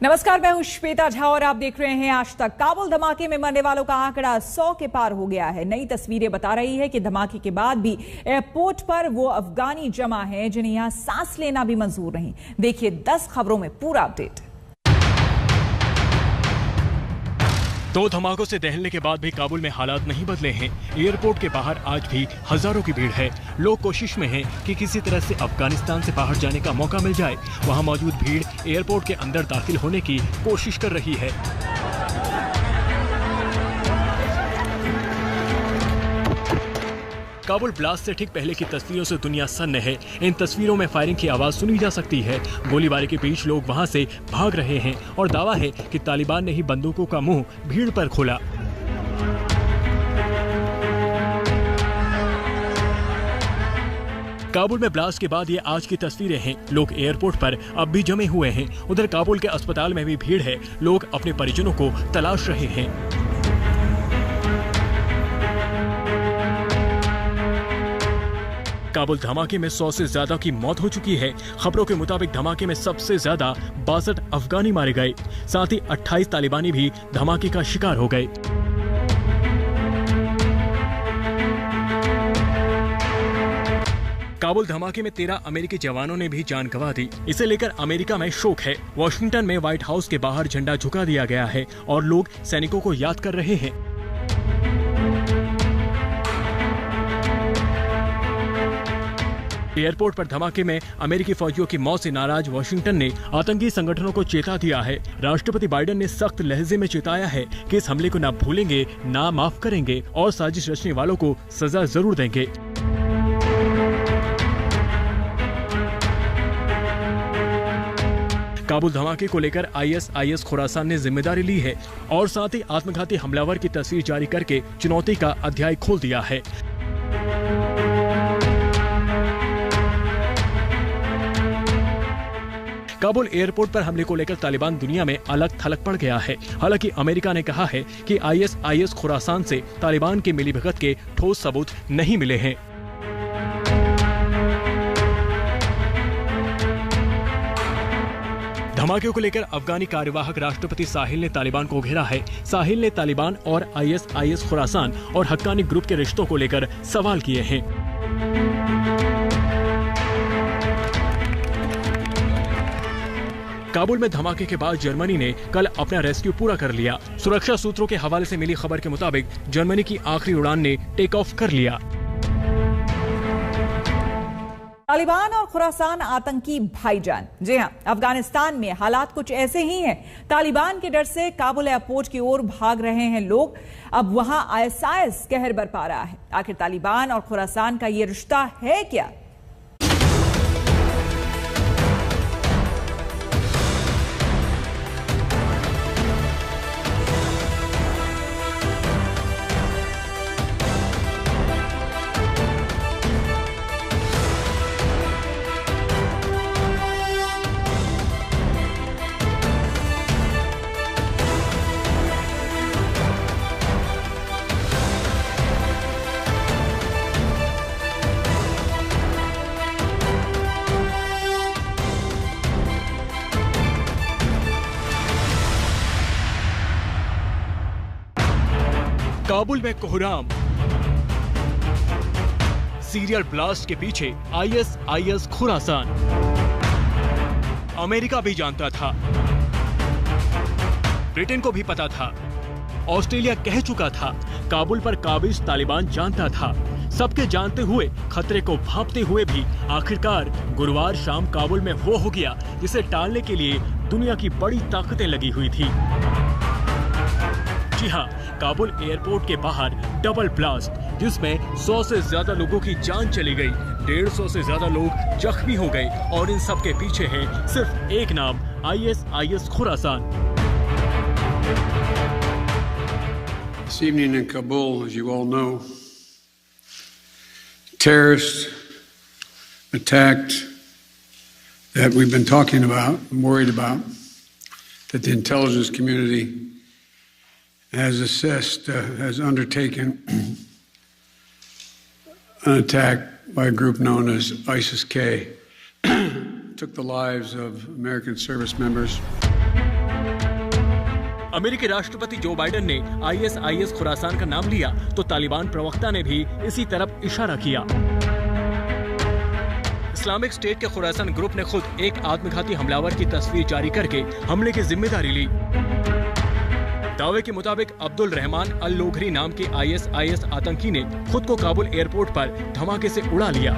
नमस्कार, मैं हूं श्वेता झा और आप देख रहे हैं आज तक। काबुल धमाके में मरने वालों का आंकड़ा 100 के पार हो गया है। नई तस्वीरें बता रही है कि धमाके के बाद भी एयरपोर्ट पर वो अफगानी जमा हैं जिन्हें यहां सांस लेना भी मंजूर नहीं। देखिए 10 खबरों में पूरा अपडेट। 2 धमाकों से दहलने के बाद भी काबुल में हालात नहीं बदले हैं। एयरपोर्ट के बाहर आज भी हजारों की भीड़ है। लोग कोशिश में हैं कि किसी तरह से अफगानिस्तान से बाहर जाने का मौका मिल जाए। वहां मौजूद भीड़ एयरपोर्ट के अंदर दाखिल होने की कोशिश कर रही है। काबुल ब्लास्ट से ठीक पहले की तस्वीरों से दुनिया सन्न है। इन तस्वीरों में फायरिंग की आवाज सुनी जा सकती है। गोलीबारी के बीच लोग वहां से भाग रहे हैं और दावा है कि तालिबान ने ही बंदूकों का मुंह भीड़ पर खोला। काबुल में ब्लास्ट के बाद ये आज की तस्वीरें हैं। लोग एयरपोर्ट पर अब भी जमे हुए हैं। उधर काबुल के अस्पताल में भी भीड़ है। लोग अपने परिजनों को तलाश रहे हैं। काबुल धमाके में 100 से ज्यादा की मौत हो चुकी है। खबरों के मुताबिक धमाके में सबसे ज्यादा 62 अफगानी मारे गए। साथ ही 28 तालिबानी भी धमाके का शिकार हो गए। काबुल धमाके में 13 अमेरिकी जवानों ने भी जान गंवा दी। इसे लेकर अमेरिका में शोक है। वॉशिंगटन में व्हाइट हाउस के बाहर झंडा झुका दिया गया है और लोग सैनिकों को याद कर रहे हैं। एयरपोर्ट पर धमाके में अमेरिकी फौजियों की मौत से नाराज वॉशिंगटन ने आतंकी संगठनों को चेता दिया है। राष्ट्रपति बाइडेन ने सख्त लहजे में चेताया है कि इस हमले को ना भूलेंगे, ना माफ करेंगे और साजिश रचने वालों को सजा जरूर देंगे। काबुल धमाके को लेकर आईएसआईएस खुरासान ने जिम्मेदारी ली है और साथ ही आत्मघाती हमलावर की तस्वीर जारी करके चुनौती का अध्याय खोल दिया है। काबुल एयरपोर्ट पर हमले को लेकर तालिबान दुनिया में अलग थलग पड़ गया है। हालांकि अमेरिका ने कहा है कि आईएसआईएस खुरासान से तालिबान की मिलीभगत के ठोस सबूत नहीं मिले हैं। धमाके को लेकर अफगानी कार्यवाहक राष्ट्रपति साहिल ने तालिबान को घेरा है। साहिल ने तालिबान और आईएसआईएस खुरासान और हक्कानी ग्रुप के रिश्तों को लेकर सवाल किए हैं। काबुल में धमाके के बाद जर्मनी ने कल अपना रेस्क्यू पूरा कर लिया। सुरक्षा सूत्रों के हवाले से मिली खबर के मुताबिक जर्मनी की आखिरी उड़ान ने टेक ऑफ कर लिया। तालिबान और खुरासान आतंकी भाईजान। जी हां, अफगानिस्तान में हालात कुछ ऐसे ही हैं। तालिबान के डर से काबुल एयरपोर्ट की ओर भाग रहे हैं लोग। अब वहां आईएसआईएस कहर बरपा रहा है। आखिर तालिबान और खुरासान का ये रिश्ता है क्या? काबुल में कोहराम। सीरियल ब्लास्ट के पीछे आईएसआईएस खुरासान। अमेरिका भी जानता था, ब्रिटेन को भी पता था, ऑस्ट्रेलिया कह चुका था, काबुल पर काबिज तालिबान जानता था। सबके जानते हुए, खतरे को भांपते हुए भी आखिरकार गुरुवार शाम काबुल में वो हो गया जिसे टालने के लिए दुनिया की बड़ी ताकतें लगी हुई थी। जी हाँ, काबुल एयरपोर्ट के बाहर डबल ब्लास्ट, जिसमें 100 से ज्यादा लोगों की जान चली गई, 150 से ज्यादा लोग जख्मी हो गए और इन सब के पीछे है सिर्फ एक नाम, ISIS Khorasan. This evening in Kabul, as you all know, terrorists attacked that we've been talking about, worried about, that the intelligence community has assessed, has undertaken an attack by a group known as ISIS-K. Took the lives of American service members. अमेरिकी राष्ट्रपति Joe Biden ने ISIS Khorasan का नाम लिया तो तालिबान प्रवक्ता ने भी इसी तरफ इशारा किया। इस्लामिक स्टेट के खुरासान ग्रुप ने खुद एक आत्मघाती हमलावर की तस्वीर जारी करके हमले की जिम्मेदारी ली। दावे के मुताबिक अब्दुल रहमान अल लोघरी नाम के ISIS आतंकी ने खुद को काबुल एयरपोर्ट पर धमाके से उड़ा लिया।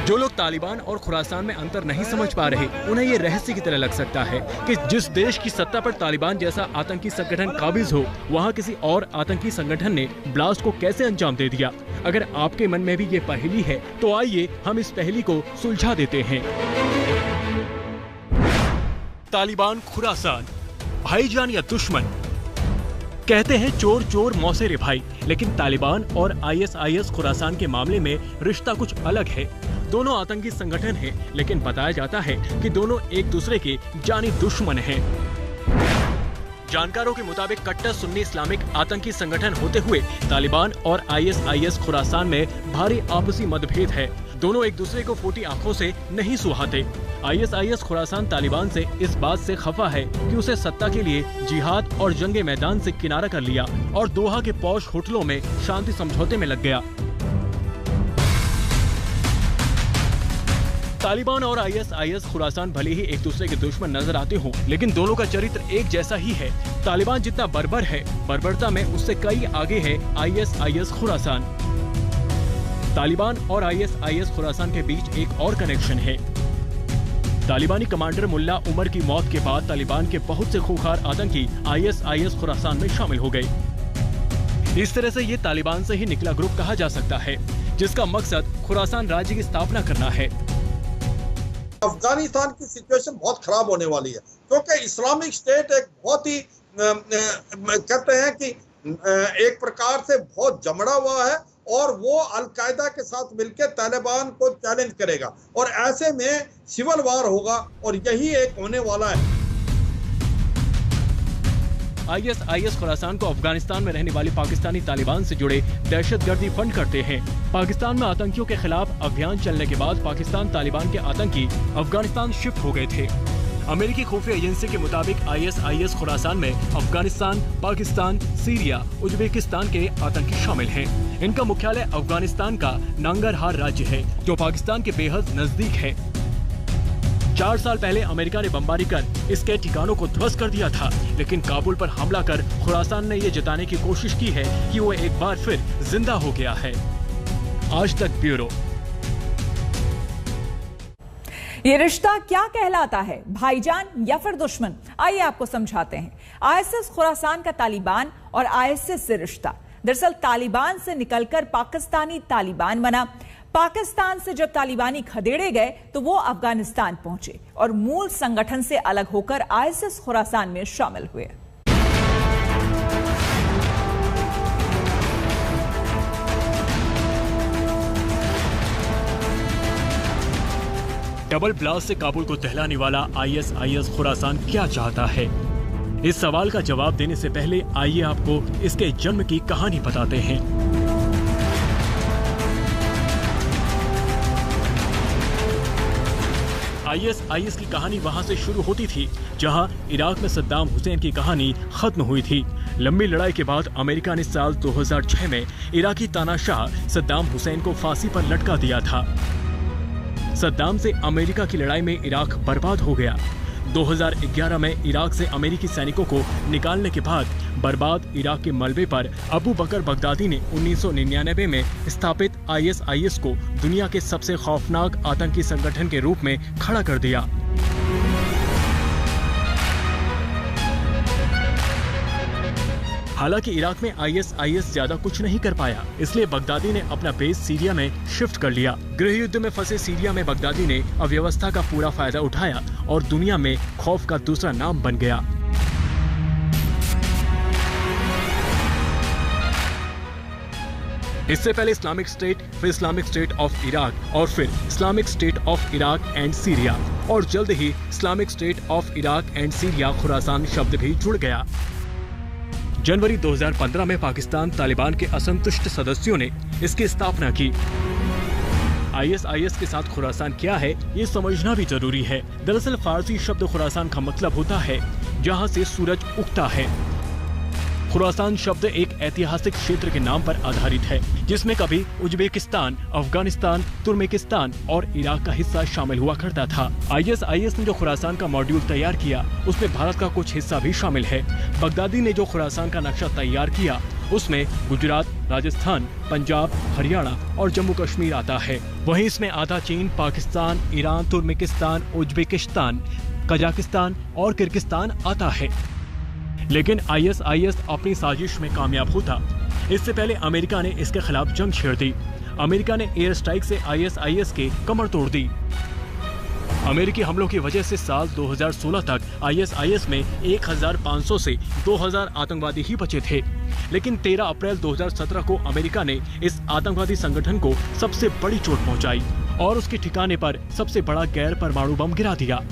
जो लोग तालिबान और खुरासान में अंतर नहीं समझ पा रहे, उन्हें ये रहस्य की तरह लग सकता है कि जिस देश की सत्ता पर तालिबान जैसा आतंकी संगठन काबिज हो, वहाँ किसी और आतंकी संगठन ने ब्लास्ट को कैसे अंजाम दे दिया। अगर आपके मन में भी ये पहेली है तो आइए हम इस पहेली को सुलझा देते हैं। तालिबान खुरासान, भाईजान या दुश्मन? कहते हैं चोर चोर मौसेरे भाई, लेकिन तालिबान और ISIS खुरासान के मामले में रिश्ता कुछ अलग है। दोनों आतंकी संगठन हैं, लेकिन बताया जाता है कि दोनों एक दूसरे के जानी दुश्मन हैं। जानकारों के मुताबिक कट्टर सुन्नी इस्लामिक आतंकी संगठन होते हुए तालिबान और ISIS खुरासान में भारी आपसी मतभेद है। दोनों एक दूसरे को फूटी आंखों से नहीं सुहाते। ISIS खुरासान तालिबान से इस बात से खफा है कि उसे सत्ता के लिए जिहाद और जंगे मैदान से किनारा कर लिया और दोहा के पौश होटलों में शांति समझौते में लग गया। तालिबान और ISIS खुरासान भले ही एक दूसरे के दुश्मन नजर आते हों, लेकिन दोनों का चरित्र एक जैसा ही है। तालिबान जितना बर्बर है, बर्बरता में उससे कई आगे है ISIS खुरासान। तालिबान और ISIS खुरासान के बीच एक और कनेक्शन है। तालिबानी कमांडर मुल्ला उमर की मौत के बाद तालिबान के बहुत से खूंखार आतंकी ISIS खुरासान में शामिल हो गए। इस तरह से ये तालिबान से ही निकला ग्रुप कहा जा सकता है, जिसका मकसद खुरासान राज्य की स्थापना करना है। अफगानिस्तान की सिचुएशन बहुत खराब होने वाली है, क्योंकि इस्लामिक स्टेट एक बहुत ही कहते हैं कि एक प्रकार से बहुत जमड़ा हुआ है और वो अल-कायदा के साथ मिलकर तालिबान को चैलेंज करेगा और ऐसे में सिविल वार होगा और यही एक होने वाला है। ISIS खुरासान को अफगानिस्तान में रहने वाली पाकिस्तानी तालिबान से जुड़े दहशतगर्दी फंड करते हैं। पाकिस्तान में आतंकियों के खिलाफ अभियान चलने के बाद पाकिस्तान तालिबान के आतंकी अफगानिस्तान शिफ्ट हो गए थे। अमेरिकी खुफिया एजेंसी के मुताबिक ISIS खुरासान में अफगानिस्तान, पाकिस्तान, सीरिया, उज्बेकिस्तान के आतंकी शामिल हैं। इनका मुख्यालय अफगानिस्तान का नांगरहार राज्य है, जो पाकिस्तान के बेहद नजदीक है। 4 साल पहले अमेरिका ने बमबारी कर इसके ठिकानों को ध्वस्त कर दिया था, लेकिन काबुल पर हमला कर खुरासान ने ये जताने की कोशिश की है कि वो एक बार फिर जिंदा हो गया है। आज तक ब्यूरो। ये रिश्ता क्या कहलाता है, भाईजान या फिर दुश्मन? आइए आपको समझाते हैं। ISIS खुरासान का तालिबान और ISIS से रिश्ता दरअसल तालिबान से निकलकर पाकिस्तानी तालिबान बना। पाकिस्तान से जब तालिबानी खदेड़े गए तो वो अफगानिस्तान पहुंचे और मूल संगठन से अलग होकर ISIS खुरासान में शामिल हुए। डबल ब्लास्ट से काबुल को दहलाने वाला ISIS खुरासान क्या चाहता है? इस सवाल का जवाब देने से पहले आइए आपको इसके जन्म की कहानी बताते हैं। ISIS की कहानी वहां से शुरू होती थी जहां इराक में सद्दाम हुसैन की कहानी खत्म हुई थी। लंबी लड़ाई के बाद अमेरिका ने साल 2006 में इराकी तानाशाह सद्दाम हुसैन को फांसी पर लटका दिया था। सद्दाम से अमेरिका की लड़ाई में इराक बर्बाद हो गया। 2011 में इराक से अमेरिकी सैनिकों को निकालने के बाद बर्बाद इराक के मलबे पर अबू बकर बगदादी ने 1999 में स्थापित ISIS को दुनिया के सबसे खौफनाक आतंकी संगठन के रूप में खड़ा कर दिया। हालांकि इराक में ISIS ज्यादा कुछ नहीं कर पाया, इसलिए बगदादी ने अपना बेस सीरिया में शिफ्ट कर लिया। गृह युद्ध में फंसे सीरिया में बगदादी ने अव्यवस्था का पूरा फायदा उठाया और दुनिया में खौफ का दूसरा नाम बन गया। इससे पहले इस्लामिक स्टेट, फिर इस्लामिक स्टेट ऑफ इराक और फिर Islamic state of Iraq and Syria और जल्द ही Islamic state of Iraq and Syria Khorasan शब्द भी जुड़ गया। जनवरी 2015 में पाकिस्तान तालिबान के असंतुष्ट सदस्यों ने इसकी स्थापना की। ISIS के साथ खुरासान क्या है ये समझना भी जरूरी है। दरअसल फारसी शब्द खुरासान का मतलब होता है जहाँ से सूरज उगता है। खुरासान शब्द एक ऐतिहासिक क्षेत्र के नाम पर आधारित है जिसमें कभी उज्बेकिस्तान, अफगानिस्तान, तुर्कमेनिस्तान और इराक का हिस्सा शामिल हुआ करता था। ISIS ने जो खुरासान का मॉड्यूल तैयार किया उसमें भारत का कुछ हिस्सा भी शामिल है। बगदादी ने जो खुरासान का नक्शा तैयार किया उसमें गुजरात, राजस्थान, पंजाब, हरियाणा और जम्मू कश्मीर आता है। वहीं इसमें आधा चीन, Pakistan, Iran, Turkmenistan, Uzbekistan, Kazakhstan और किर्गिस्तान आता है। लेकिन ISIS अपनी साजिश में कामयाब होता इससे पहले अमेरिका ने इसके खिलाफ जंग छेड़ दी। अमेरिका ने एयर स्ट्राइक से ISIS के कमर तोड़ दी। अमेरिकी हमलों की वजह से साल 2016 तक ISIS में 1500 से 2000 आतंकवादी ही बचे थे। लेकिन 13 अप्रैल 2017 को अमेरिका ने इस आतंकवादी संगठन को सबसे बड़ी चोट पहुंचाई और उसके ठिकाने पर सबसे बड़ा गैर परमाणु बम गिरा दिया।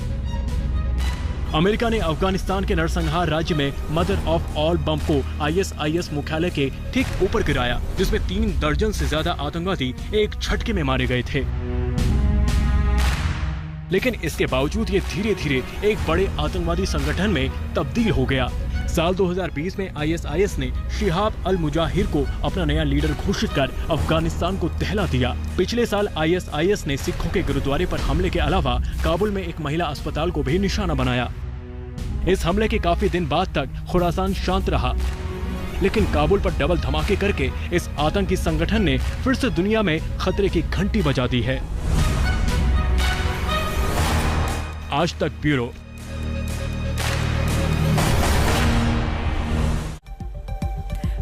अमेरिका ने अफगानिस्तान के नरसंहार राज्य में मदर ऑफ ऑल बम को ISIS मुख्यालय के ठीक ऊपर गिराया, जिसमें 3 दर्जन से ज्यादा आतंकवादी एक झटके में मारे गए थे। लेकिन इसके बावजूद ये धीरे धीरे एक बड़े आतंकवादी संगठन में तब्दील हो गया। साल 2020 में ISIS ने शिहाब अल मुजाहिर को अपना नया लीडर घोषित कर अफगानिस्तान को दहला दिया। पिछले साल ISIS ने सिखों के गुरुद्वारे पर हमले के अलावा काबुल में एक महिला अस्पताल को भी निशाना बनाया। इस हमले के काफी दिन बाद तक खुरासान शांत रहा, लेकिन काबुल पर डबल धमाके करके इस आतंकी संगठन ने फिर से दुनिया में खतरे की घंटी बजा दी है। आज तक ब्यूरो।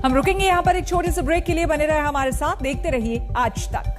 हम रुकेंगे यहाँ पर एक छोटे से ब्रेक के लिए। बने रहे हमारे साथ, देखते रहिए आज तक।